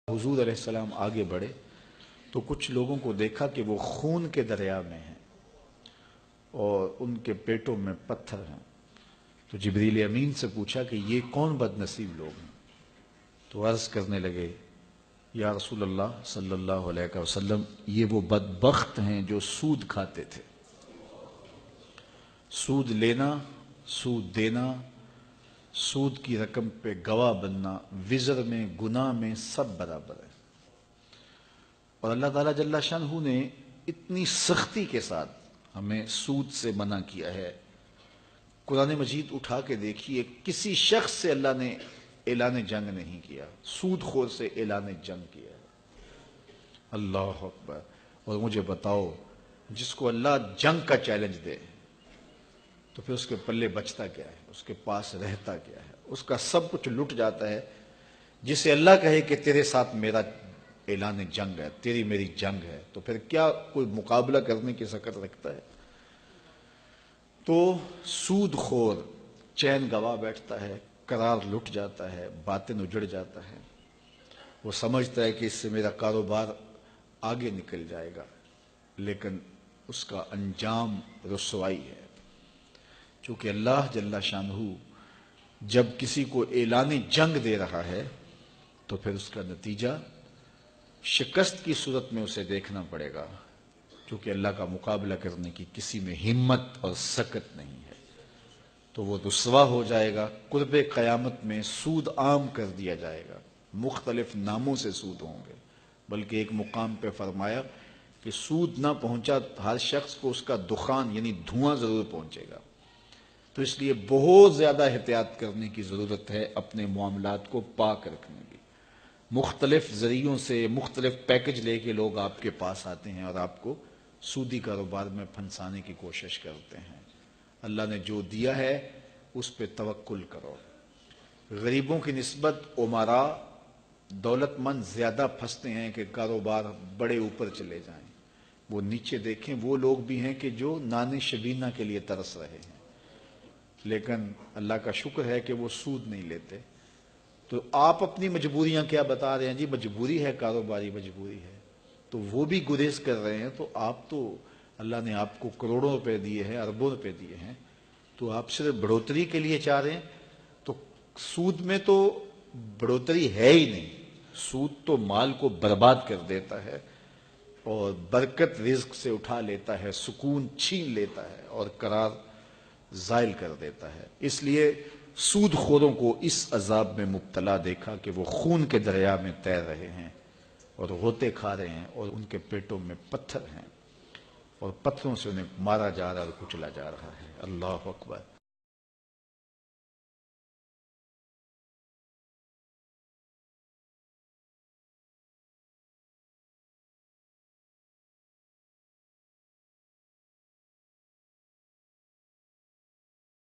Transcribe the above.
حضور علیہ السلام آگے بڑھے تو کچھ لوگوں کو دیکھا کہ وہ خون کے دریا میں ہیں اور ان کے پیٹوں میں پتھر ہیں. تو جبریل امین سے پوچھا کہ یہ کون بد نصیب لوگ ہیں؟ تو عرض کرنے لگے یا رسول اللہ صلی اللہ علیہ وسلم، یہ وہ بدبخت ہیں جو سود کھاتے تھے. سود لینا، سود دینا، سود کی رقم پہ گواہ بننا، وزر میں گناہ میں سب برابر ہے. اور اللہ تعالیٰ جل شانہ نے اتنی سختی کے ساتھ ہمیں سود سے منع کیا ہے. قرآن مجید اٹھا کے دیکھیے، کسی شخص سے اللہ نے اعلان جنگ نہیں کیا، سود خور سے اعلان جنگ کیا ہے. اللہ اکبر. اور مجھے بتاؤ، جس کو اللہ جنگ کا چیلنج دے تو پھر اس کے پلے بچتا کیا ہے؟ اس کے پاس رہتا کیا ہے؟ اس کا سب کچھ لٹ جاتا ہے. جسے اللہ کہے کہ تیرے ساتھ میرا اعلان جنگ ہے، تیری میری جنگ ہے، تو پھر کیا کوئی مقابلہ کرنے کی سکت رکھتا ہے؟ تو سود خور چین گوا بیٹھتا ہے، قرار لٹ جاتا ہے، باطن اجڑ جاتا ہے. وہ سمجھتا ہے کہ اس سے میرا کاروبار آگے نکل جائے گا، لیکن اس کا انجام رسوائی ہے. چونکہ اللہ جل شانہ جب کسی کو اعلان جنگ دے رہا ہے تو پھر اس کا نتیجہ شکست کی صورت میں اسے دیکھنا پڑے گا، کیونکہ اللہ کا مقابلہ کرنے کی کسی میں ہمت اور سکت نہیں ہے. تو وہ رسوا ہو جائے گا. قرب قیامت میں سود عام کر دیا جائے گا، مختلف ناموں سے سود ہوں گے. بلکہ ایک مقام پہ فرمایا کہ سود نہ پہنچا ہر شخص کو اس کا دخان یعنی دھواں ضرور پہنچے گا. تو اس لیے بہت زیادہ احتیاط کرنے کی ضرورت ہے اپنے معاملات کو پاک رکھنے کی. مختلف ذریعوں سے مختلف پیکج لے کے لوگ آپ کے پاس آتے ہیں اور آپ کو سودی کاروبار میں پھنسانے کی کوشش کرتے ہیں. اللہ نے جو دیا ہے اس پہ توکل کرو. غریبوں کی نسبت امراء دولت مند زیادہ پھنستے ہیں کہ کاروبار بڑے اوپر چلے جائیں. وہ نیچے دیکھیں، وہ لوگ بھی ہیں کہ جو نان شبینہ کے لیے ترس رہے ہیں، لیکن اللہ کا شکر ہے کہ وہ سود نہیں لیتے. تو آپ اپنی مجبوریاں کیا بتا رہے ہیں؟ جی مجبوری ہے، کاروباری مجبوری ہے. تو وہ بھی گریز کر رہے ہیں. تو آپ تو اللہ نے آپ کو کروڑوں روپے دیے ہیں، اربوں روپے دیے ہیں، تو آپ صرف بڑھوتری کے لیے چاہ رہے ہیں. تو سود میں تو بڑھوتری ہے ہی نہیں. سود تو مال کو برباد کر دیتا ہے اور برکت رزق سے اٹھا لیتا ہے، سکون چھین لیتا ہے اور قرار زائل کر دیتا ہے. اس لیے سود خوروں کو اس عذاب میں مبتلا دیکھا کہ وہ خون کے دریا میں تیر رہے ہیں اور غوطے کھا رہے ہیں اور ان کے پیٹوں میں پتھر ہیں اور پتھروں سے انہیں مارا جا رہا اور کچلا جا رہا ہے. اللہ اکبر.